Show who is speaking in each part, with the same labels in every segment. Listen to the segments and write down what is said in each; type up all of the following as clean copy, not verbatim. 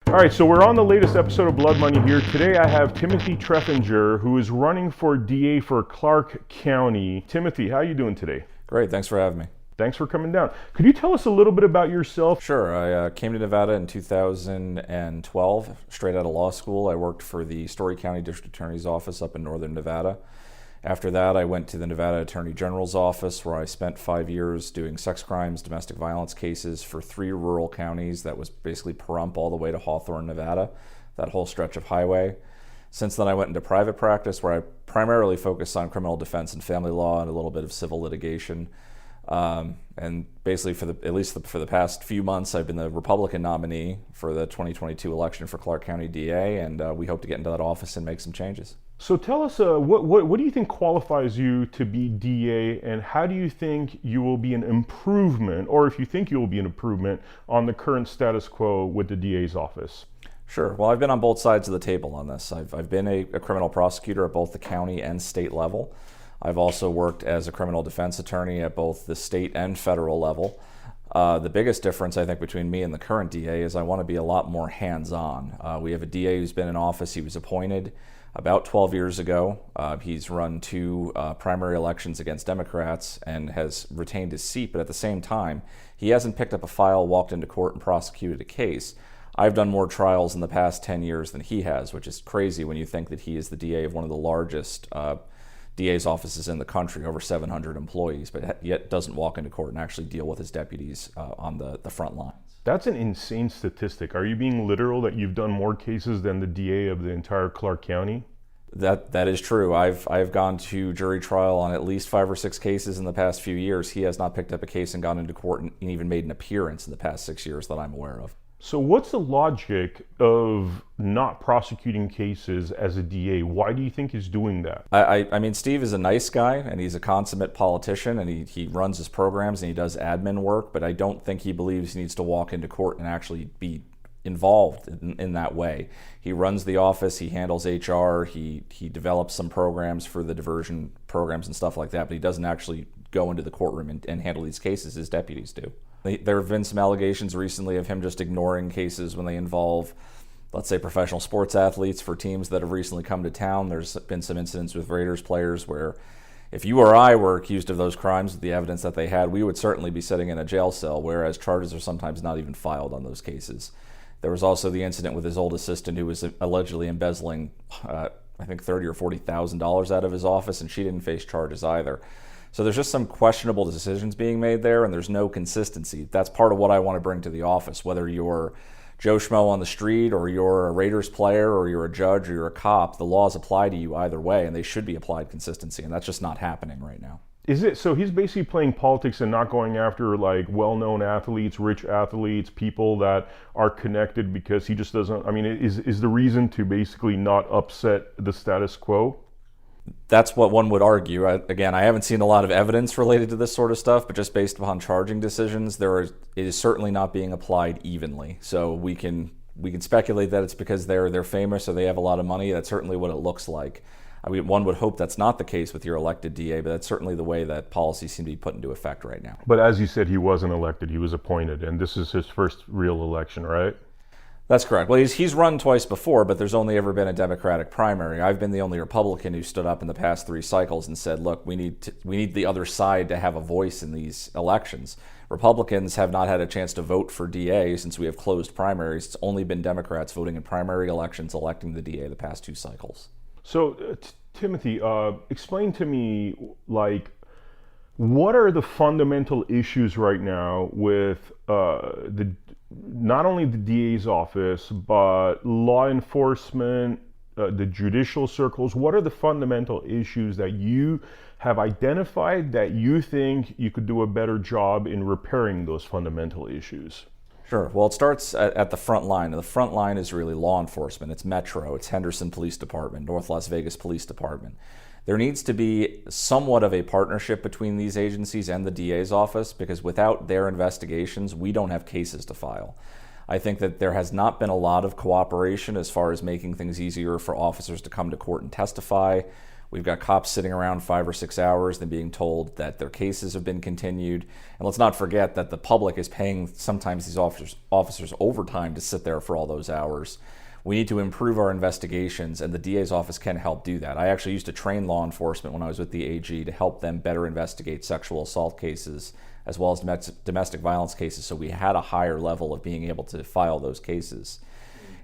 Speaker 1: All right, so we're on the latest episode of Blood Money here. Today I have Timothy Treffinger, who is running for DA for Clark County. Timothy, how are you doing today?
Speaker 2: Great, thanks for having me.
Speaker 1: Thanks for coming down. Could you tell us a little bit about yourself?
Speaker 2: Sure, I came to Nevada in 2012, straight out of law school. I worked for the Story County District Attorney's Office up in northern Nevada. After that, I went to the Nevada Attorney General's office, where I spent 5 years doing sex crimes, domestic violence cases for 3 rural counties. That was basically Pahrump all the way to Hawthorne, Nevada, that whole stretch of highway. Since then, I went into private practice, where I primarily focused on criminal defense and family law and a little bit of civil litigation. And basically, at least for the past few months, I've been the Republican nominee for the 2022 election for Clark County DA, and we hope to get into that office and make some changes.
Speaker 1: So tell us, what do you think qualifies you to be DA, and how do you think you will be an improvement, or if you think you will be an improvement, on the current status quo with the DA's office?
Speaker 2: Sure. Well, I've been on both sides of the table on this. I've been a criminal prosecutor at both the county and state level. I've also worked as a criminal defense attorney at both the state and federal level. The biggest difference, I think, between me and the current DA is I want to be a lot more hands-on. We have a DA who's been in office. He was appointed about 12 years ago. He's run 2 primary elections against Democrats and has retained his seat, but at the same time, he hasn't picked up a file, walked into court, and prosecuted a case. I've done more trials in the past 10 years than he has, which is crazy when you think that he is the DA of one of the largest DA's offices in the country, over 700 employees, but yet doesn't walk into court and actually deal with his deputies on the front lines.
Speaker 1: That's an insane statistic. Are you being literal that you've done more cases than the DA of the entire Clark County?
Speaker 2: That is true. I've gone to jury trial on at least 5 or 6 cases in the past few years. He has not picked up a case and gone into court and even made an appearance in the past 6 years that I'm aware of.
Speaker 1: So what's the logic of not prosecuting cases as a DA? Why do you think he's doing that?
Speaker 2: I mean, Steve is a nice guy, and he's a consummate politician, and he runs his programs, and he does admin work, but I don't think he believes he needs to walk into court and actually be involved in that way. He runs the office, he handles HR, he develops some programs for the diversion programs and stuff like that, but he doesn't actually go into the courtroom and handle these cases. His deputies do. There have been some allegations recently of him just ignoring cases when they involve, let's say, professional sports athletes for teams that have recently come to town. There's been some incidents with Raiders players where if you or I were accused of those crimes with the evidence that they had, we would certainly be sitting in a jail cell, whereas charges are sometimes not even filed on those cases. There was also the incident with his old assistant who was allegedly embezzling, I think $30,000 or $40,000 out of his office, and she didn't face charges either. So there's just some questionable decisions being made there, and there's no consistency. That's part of what I want to bring to the office, whether you're Joe Schmo on the street or you're a Raiders player or you're a judge or you're a cop. The laws apply to you either way, and they should be applied consistency, and that's just not happening right now.
Speaker 1: Is it so he's basically playing politics and not going after like well-known athletes, rich athletes, people that are connected because he just doesn't, I mean, is the reason to basically not upset the status quo?
Speaker 2: That's what one would argue. Again, I haven't seen a lot of evidence related to this sort of stuff, but just based upon charging decisions, it is certainly not being applied evenly. So we can speculate that it's because they're famous or they have a lot of money. That's certainly what it looks like. I mean, one would hope that's not the case with your elected DA, but that's certainly the way that policies seem to be put into effect right now.
Speaker 1: But as you said, he wasn't elected, he was appointed, and this is his first real election, right?
Speaker 2: That's correct. Well, he's run twice before, but there's only ever been a Democratic primary. I've been the only Republican who stood up in the past 3 cycles and said, look, we need the other side to have a voice in these elections. Republicans have not had a chance to vote for DA since we have closed primaries. It's only been Democrats voting in primary elections electing the DA the past 2 cycles.
Speaker 1: So, Timothy, explain to me, like, what are the fundamental issues right now with not only the DA's office, but law enforcement, the judicial circles? What are the fundamental issues that you have identified that you think you could do a better job in repairing those fundamental issues?
Speaker 2: Sure. Well, it starts at the front line. And the front line is really law enforcement. It's Metro, it's Henderson Police Department, North Las Vegas Police Department. There needs to be somewhat of a partnership between these agencies and the DA's office, because without their investigations, we don't have cases to file. I think that there has not been a lot of cooperation as far as making things easier for officers to come to court and testify. We've got cops sitting around 5 or 6 hours, then being told that their cases have been continued. And let's not forget that the public is paying sometimes these officers overtime to sit there for all those hours. We need to improve our investigations, and the DA's office can help do that. I actually used to train law enforcement when I was with the AG to help them better investigate sexual assault cases as well as domestic violence cases, so we had a higher level of being able to file those cases.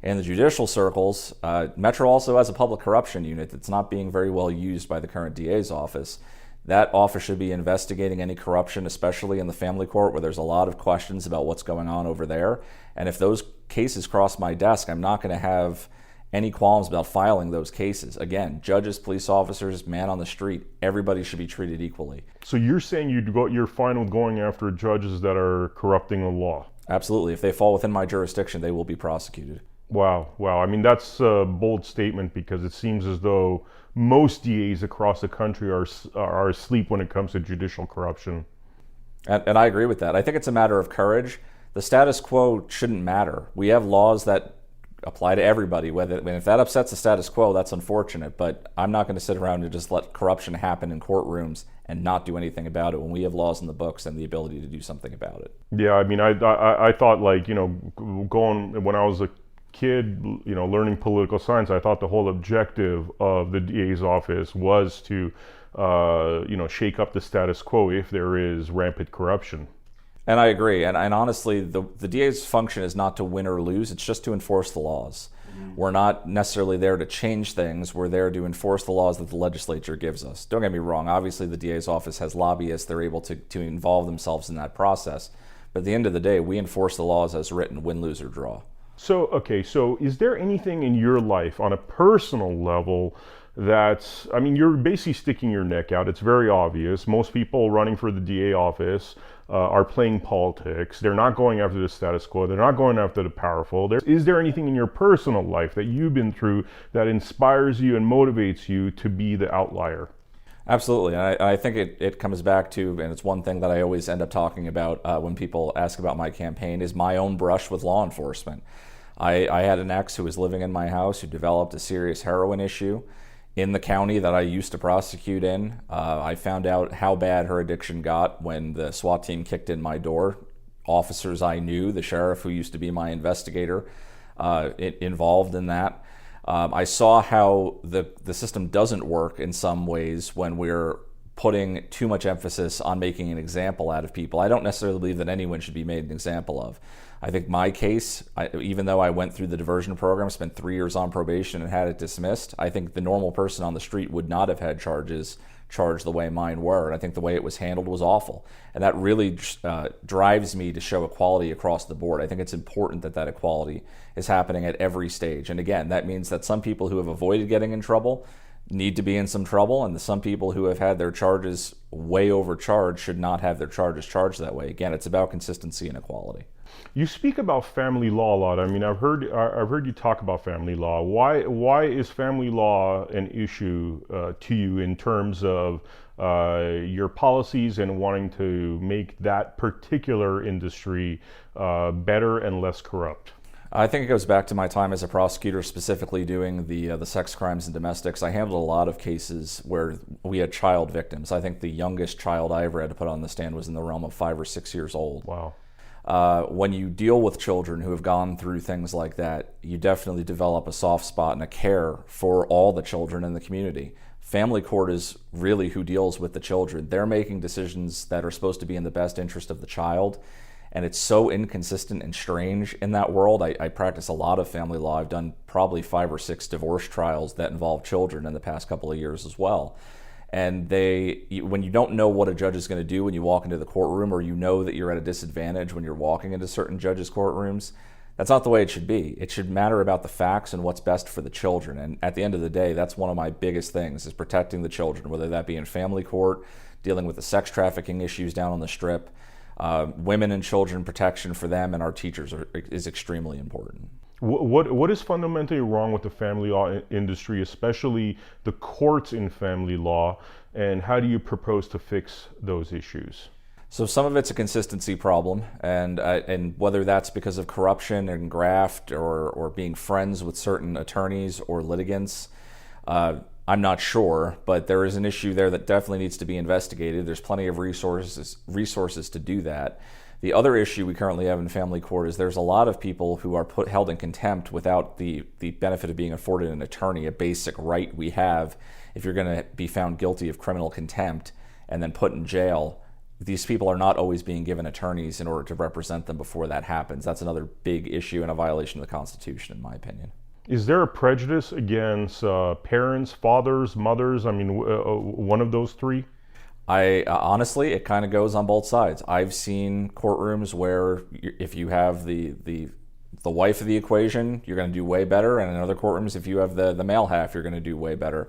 Speaker 2: In the judicial circles, Metro also has a public corruption unit that's not being very well used by the current DA's office. That office should be investigating any corruption, especially in the family court, where there's a lot of questions about what's going on over there. And if those cases cross my desk, I'm not going to have any qualms about filing those cases. Again, judges, police officers, man on the street, everybody should be treated equally.
Speaker 1: So you're saying you're fine with going after judges that are corrupting the law?
Speaker 2: Absolutely. If they fall within my jurisdiction, they will be prosecuted.
Speaker 1: Wow. I mean, that's a bold statement, because it seems as though most DAs across the country are asleep when it comes to judicial corruption.
Speaker 2: And I agree with that. I think it's a matter of courage. The status quo shouldn't matter. We have laws that apply to everybody. If that upsets the status quo, that's unfortunate. But I'm not going to sit around and just let corruption happen in courtrooms and not do anything about it when we have laws in the books and the ability to do something about it.
Speaker 1: Yeah, I mean, I thought, like, going when I was a kid, learning political science, I thought the whole objective of the DA's office was to, shake up the status quo if there is rampant corruption.
Speaker 2: And I agree. And honestly, the DA's function is not to win or lose. It's just to enforce the laws. We're not necessarily there to change things. We're there to enforce the laws that the legislature gives us. Don't get me wrong. Obviously, the DA's office has lobbyists. They're able to involve themselves in that process. But at the end of the day, we enforce the laws as written, win, lose, or draw.
Speaker 1: So is there anything in your life on a personal level that's, I mean, you're basically sticking your neck out. It's very obvious. Most people running for the DA office are playing politics. They're not going after the status quo. They're not going after the powerful. Is there anything in your personal life that you've been through that inspires you and motivates you to be the outlier?
Speaker 2: Absolutely. And I think it comes back to, and it's one thing that I always end up talking about when people ask about my campaign, is my own brush with law enforcement. I had an ex who was living in my house who developed a serious heroin issue in the county that I used to prosecute in. I found out how bad her addiction got when the SWAT team kicked in my door. Officers I knew, the sheriff who used to be my investigator, involved in that. I saw how the system doesn't work in some ways when we're putting too much emphasis on making an example out of people. I don't necessarily believe that anyone should be made an example of. I think my case, even though I went through the diversion program, spent 3 years on probation and had it dismissed, I think the normal person on the street would not have had charged the way mine were. And I think the way it was handled was awful. And that really drives me to show equality across the board. I think it's important that equality is happening at every stage. And again, that means that some people who have avoided getting in trouble need to be in some trouble, and some people who have had their charges way overcharged should not have their charges charged that way. Again, it's about consistency and equality.
Speaker 1: You speak about family law a lot. I mean, I've heard you talk about family law. Why is family law an issue to you in terms of your policies and wanting to make that particular industry better and less corrupt?
Speaker 2: I think it goes back to my time as a prosecutor, specifically doing the sex crimes and domestics. I handled a lot of cases where we had child victims. I think the youngest child I ever had to put on the stand was in the realm of 5 or 6 years old.
Speaker 1: Wow.
Speaker 2: When you deal with children who have gone through things like that, you definitely develop a soft spot and a care for all the children in the community. Family court is really who deals with the children. They're making decisions that are supposed to be in the best interest of the child. And it's so inconsistent and strange in that world. I practice a lot of family law. I've done probably 5 or 6 divorce trials that involve children in the past couple of years as well. And when you don't know what a judge is going to do when you walk into the courtroom, or you know that you're at a disadvantage when you're walking into certain judges' courtrooms, that's not the way it should be. It should matter about the facts and what's best for the children. And at the end of the day, that's one of my biggest things, is protecting the children, whether that be in family court, dealing with the sex trafficking issues down on the Strip. Women and children protection for them and our teachers is extremely important.
Speaker 1: What is fundamentally wrong with the family law industry, especially the courts in family law, and how do you propose to fix those issues?
Speaker 2: So some of it's a consistency problem, and whether that's because of corruption and graft or being friends with certain attorneys or litigants, I'm not sure, but there is an issue there that definitely needs to be investigated. There's plenty of resources to do that. The other issue we currently have in family court is there's a lot of people who are held in contempt without the benefit of being afforded an attorney, a basic right we have if you're going to be found guilty of criminal contempt and then put in jail. These people are not always being given attorneys in order to represent them before that happens. That's another big issue and a violation of the Constitution, in my opinion.
Speaker 1: Is there a prejudice against parents, fathers, mothers? I mean, one of those three?
Speaker 2: Honestly, it kind of goes on both sides. I've seen courtrooms where if you have the wife of the equation, you're going to do way better, and in other courtrooms, if you have the male half, you're going to do way better.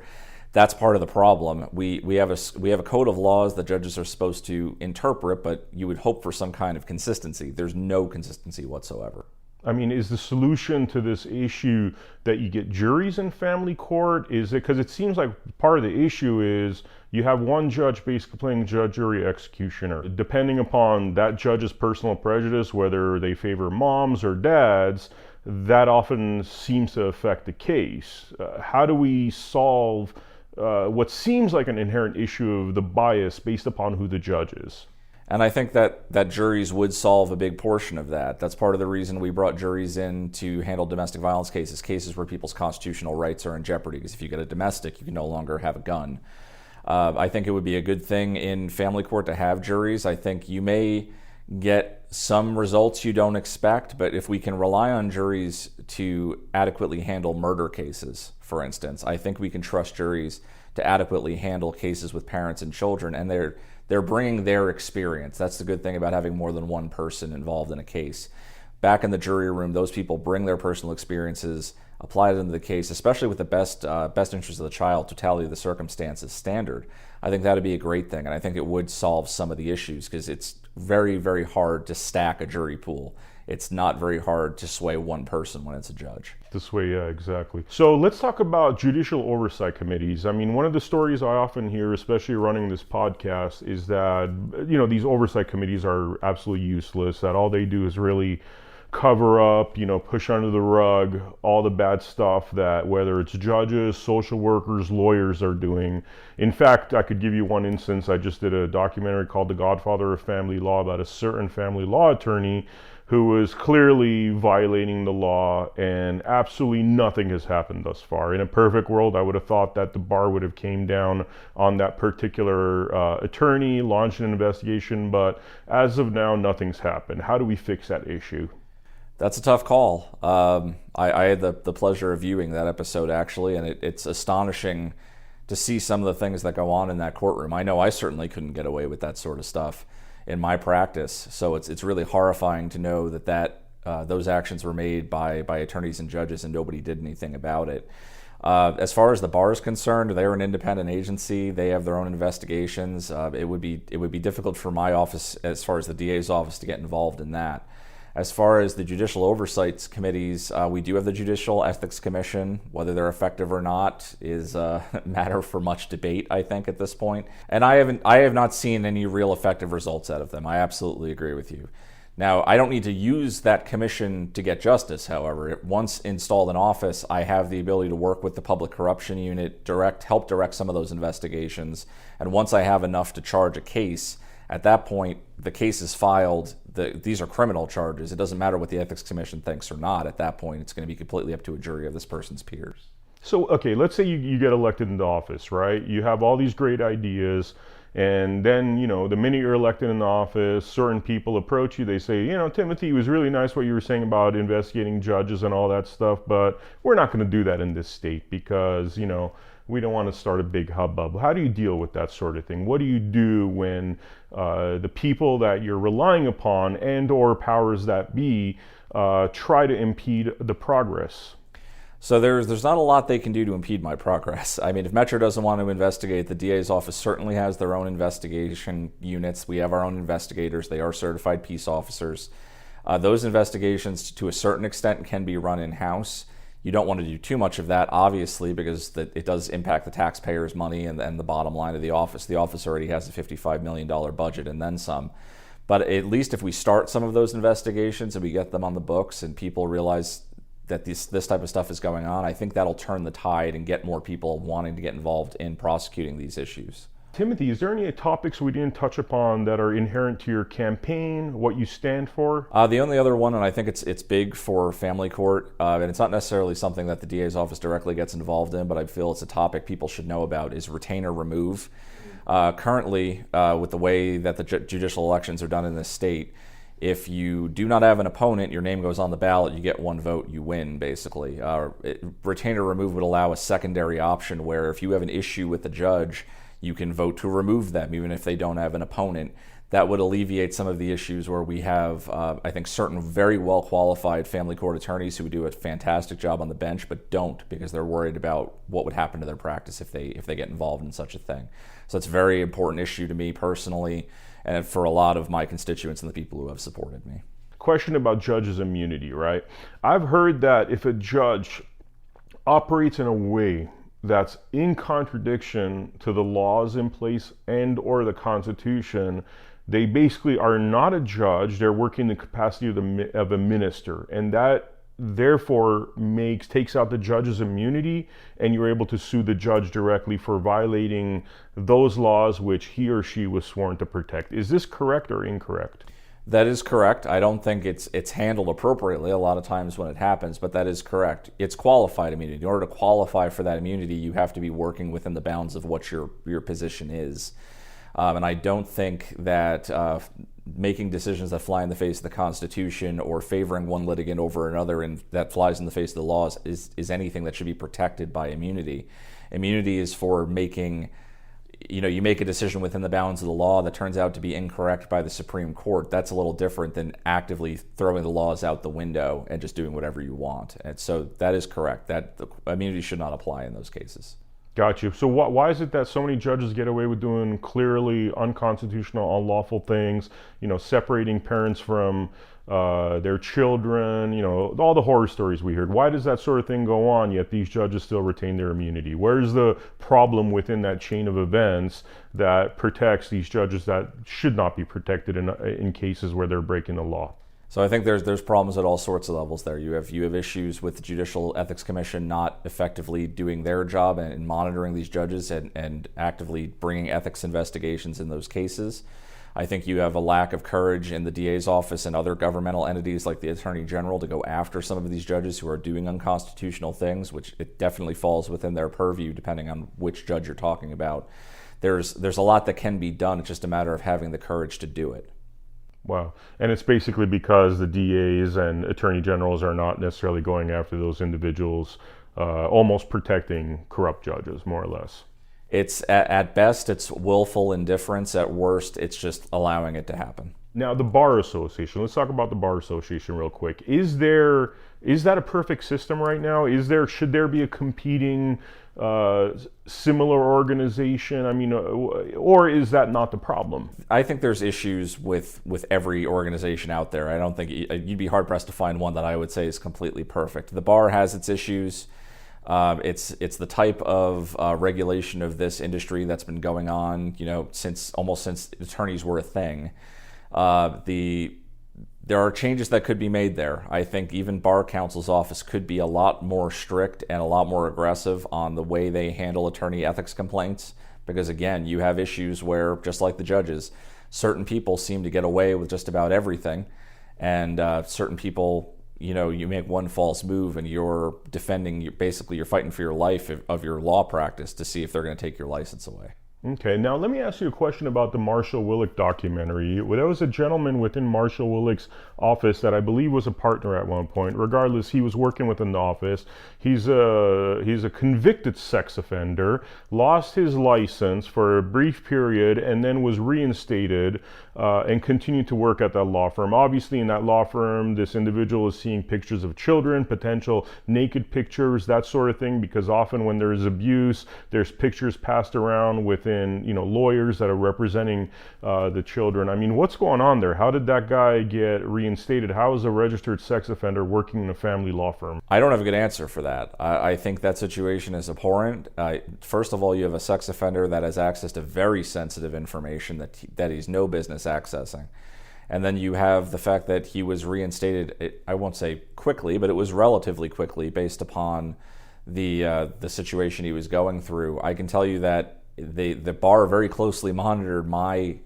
Speaker 2: That's part of the problem. We have a code of laws that judges are supposed to interpret, but you would hope for some kind of consistency. There's no consistency whatsoever.
Speaker 1: I mean, is the solution to this issue that you get juries in family court? Is it because it seems like part of the issue is you have one judge basically playing judge, jury, executioner. Depending upon that judge's personal prejudice, whether they favor moms or dads, that often seems to affect the case. How do we solve what seems like an inherent issue of the bias based upon who the judge is?
Speaker 2: And I think that juries would solve a big portion of that. That's part of the reason we brought juries in to handle domestic violence cases where people's constitutional rights are in jeopardy. Because if you get a domestic, you can no longer have a gun. I think it would be a good thing in family court to have juries. I think you may get some results you don't expect, but if we can rely on juries to adequately handle murder cases, for instance, I think we can trust juries to adequately handle cases with parents and children, and they're bringing their experience. That's the good thing about having more than one person involved in a case. Back in the jury room, those people bring their personal experiences, apply them to the case, especially with the best interest of the child, totality of the circumstances standard. I think that would be a great thing, and I think it would solve some of the issues because it's very, very hard to stack a jury pool. It's not very hard to sway one person when it's a judge.
Speaker 1: This way, yeah, exactly. So let's talk about judicial oversight committees. I mean, one of the stories I often hear, especially running this podcast, is that, these oversight committees are absolutely useless, that all they do is really cover up, push under the rug all the bad stuff that whether it's judges, social workers, lawyers are doing. In fact, I could give you one instance. I just did a documentary called The Godfather of Family Law about a certain family law attorney who was clearly violating the law, and absolutely nothing has happened thus far. In a perfect world, I would have thought that the bar would have came down on that particular attorney, launched an investigation, but as of now, nothing's happened. How do we fix that issue?
Speaker 2: That's a tough call. I had the pleasure of viewing that episode, actually, and it's astonishing to see some of the things that go on in that courtroom. I know I certainly couldn't get away with that sort of stuff in my practice, so it's really horrifying to know that those actions were made by attorneys and judges and nobody did anything about it. As far as the bar is concerned, they're an independent agency. They have their own investigations. It would be difficult for my office, as far as the DA's office, to get involved in that. As far as the judicial oversight committees, we do have the Judicial Ethics Commission. Whether they're effective or not is a matter for much debate, I think, at this point. And I have not seen any real effective results out of them. I absolutely agree with you. Now, I don't need to use that commission to get justice, however. Once installed in office, I have the ability to work with the Public Corruption Unit, help direct some of those investigations. And once I have enough to charge a case, at that point, the case is filed. These are criminal charges. It doesn't matter what the Ethics Commission thinks or not. At that point, it's going to be completely up to a jury of this person's peers. So,
Speaker 1: okay, let's say you get elected into office, right? You have all these great ideas, and then, the minute you're elected in office, certain people approach you. They say, Timothy, it was really nice what you were saying about investigating judges and all that stuff, but we're not going to do that in this state because, we don't want to start a big hubbub. How do you deal with that sort of thing? What do you do when the people that you're relying upon and or powers that be try to impede the progress?
Speaker 2: So there's not a lot they can do to impede my progress. I mean, if Metro doesn't want to investigate, the DA's office certainly has their own investigation units. We have our own investigators. They are certified peace officers. Those investigations, to a certain extent, can be run in-house. You don't want to do too much of that, obviously, because it does impact the taxpayers' money and the bottom line of the office. The office already has a $55 million budget and then some. But at least if we start some of those investigations and we get them on the books and people realize that this type of stuff is going on, I think that'll turn the tide and get more people wanting to get involved in prosecuting these issues.
Speaker 1: Timothy, is there any topics we didn't touch upon that are inherent to your campaign, what you stand for?
Speaker 2: The only other one, and I think it's big for family court, and it's not necessarily something that the DA's office directly gets involved in, but I feel it's a topic people should know about, is retainer remove. Currently, with the way that the judicial elections are done in this state, if you do not have an opponent, your name goes on the ballot, you get one vote, you win, basically. Retainer remove would allow a secondary option where if you have an issue with the judge, you can vote to remove them, even if they don't have an opponent. That would alleviate some of the issues where we have, I think, certain very well-qualified family court attorneys who do a fantastic job on the bench, but don't because they're worried about what would happen to their practice if they get involved in such a thing. So it's a very important issue to me personally, and for a lot of my constituents and the people who have supported me.
Speaker 1: Question about judges' immunity, right? I've heard that if a judge operates in a way that's in contradiction to the laws in place and or the Constitution, they basically are not a judge, they're working in the capacity of a minister, and that therefore takes out the judge's immunity, and you're able to sue the judge directly for violating those laws which he or she was sworn to protect. Is this correct or incorrect?
Speaker 2: That is correct. I don't think it's handled appropriately a lot of times when it happens, but that is correct. It's qualified immunity. In order to qualify for that immunity, you have to be working within the bounds of what your position is. And I don't think that making decisions that fly in the face of the Constitution or favoring one litigant over another and that flies in the face of the laws is anything that should be protected by immunity. Immunity is for making, you make a decision within the bounds of the law that turns out to be incorrect by the Supreme Court. That's a little different than actively throwing the laws out the window and just doing whatever you want. And so that is correct. That the immunity should not apply in those cases.
Speaker 1: Got you. So why is it that so many judges get away with doing clearly unconstitutional, unlawful things, separating parents from their children, all the horror stories we heard? Why does that sort of thing go on, yet these judges still retain their immunity? Where's the problem within that chain of events that protects these judges that should not be protected in cases where they're breaking the law?
Speaker 2: So I think there's problems at all sorts of levels there. You have issues with the Judicial Ethics Commission not effectively doing their job and monitoring these judges and actively bringing ethics investigations in those cases. I think you have a lack of courage in the DA's office and other governmental entities like the Attorney General to go after some of these judges who are doing unconstitutional things, which it definitely falls within their purview depending on which judge you're talking about. There's a lot that can be done. It's just a matter of having the courage to do it.
Speaker 1: Wow. And it's basically because the DAs and attorney generals are not necessarily going after those individuals, almost protecting corrupt judges, more or less.
Speaker 2: It's at best, it's willful indifference. At worst, it's just allowing it to happen.
Speaker 1: Now, the Bar Association. Let's talk about the Bar Association real quick. Is that a perfect system right now? Should there be a competing similar organization? I mean, or is that not the problem?
Speaker 2: I think there's issues with every organization out there. I don't think you'd be hard pressed to find one that I would say is completely perfect. The bar has its issues. It's the type of regulation of this industry that's been going on, since attorneys were a thing. There are changes that could be made there. I think even Bar Counsel's office could be a lot more strict and a lot more aggressive on the way they handle attorney ethics complaints. Because again, you have issues where, just like the judges, certain people seem to get away with just about everything. And certain people, you make one false move and you're you're fighting for your life of your law practice to see if they're going to take your license away.
Speaker 1: Okay, now let me ask you a question about the Marshall Willick documentary. There was a gentleman within Marshall Willick's office that I believe was a partner at one point. Regardless, he was working within the office. He's a convicted sex offender, lost his license for a brief period, and then was reinstated and continued to work at that law firm. Obviously, in that law firm, this individual is seeing pictures of children, potential naked pictures, that sort of thing, because often when there is abuse, there's pictures passed around within lawyers that are representing the children. I mean, what's going on there? How did that guy get reinstated? How is a registered sex offender working in a family law firm?
Speaker 2: I don't have a good answer for that. I think that situation is abhorrent. First of all, you have a sex offender that has access to very sensitive information that he's no business accessing. And then you have the fact that he was reinstated, I won't say quickly, but it was relatively quickly based upon the situation he was going through. I can tell you that the bar very closely monitored my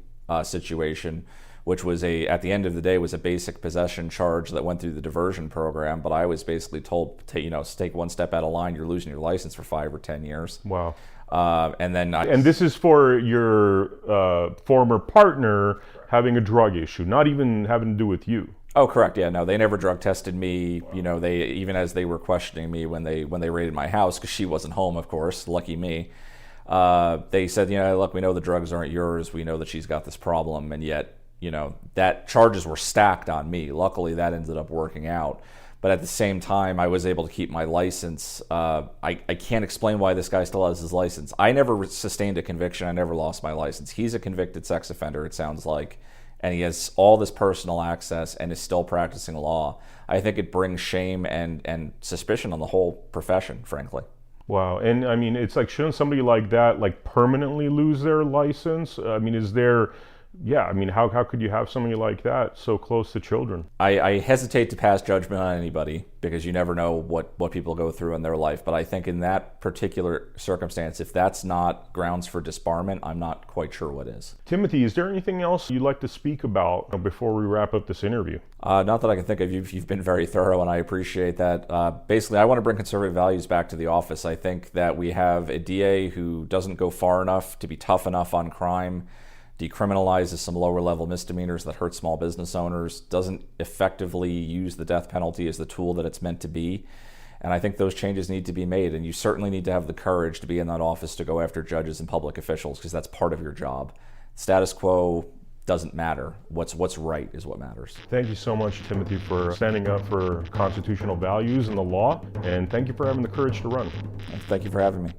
Speaker 2: situation, which was at the end of the day was a basic possession charge that went through the diversion program. But I was basically told to take one step out of line, you're losing your license for 5 or 10 years.
Speaker 1: Wow.
Speaker 2: And
Speaker 1: this is for your former partner having a drug issue, not even having to do with you.
Speaker 2: Oh, correct. Yeah, no, they never drug tested me. They even as they were questioning me when they raided my house, because she wasn't home, of course. Lucky me. They said, look, we know the drugs aren't yours. We know that she's got this problem, and yet, that charges were stacked on me. Luckily, that ended up working out. But at the same time, I was able to keep my license. I can't explain why this guy still has his license. I never sustained a conviction. I never lost my license. He's a convicted sex offender, it sounds like, and he has all this personal access and is still practicing law. I think it brings shame and suspicion on the whole profession, frankly.
Speaker 1: Wow. And I mean, it's like, shouldn't somebody like that permanently lose their license? I mean, how could you have somebody like that so close to children?
Speaker 2: I hesitate to pass judgment on anybody because you never know what people go through in their life. But I think in that particular circumstance, if that's not grounds for disbarment, I'm not quite sure what is.
Speaker 1: Timothy, is there anything else you'd like to speak about before we wrap up this interview?
Speaker 2: Not that I can think of. You've been very thorough, and I appreciate that. Basically, I want to bring conservative values back to the office. I think that we have a DA who doesn't go far enough to be tough enough on crime, decriminalizes some lower level misdemeanors that hurt small business owners, doesn't effectively use the death penalty as the tool that it's meant to be. And I think those changes need to be made, and you certainly need to have the courage to be in that office to go after judges and public officials, because that's part of your job. Status quo doesn't matter. What's right is what matters.
Speaker 1: Thank you so much, Timothy, for standing up for constitutional values and the law, and thank you for having the courage to run.
Speaker 2: Thank you for having me.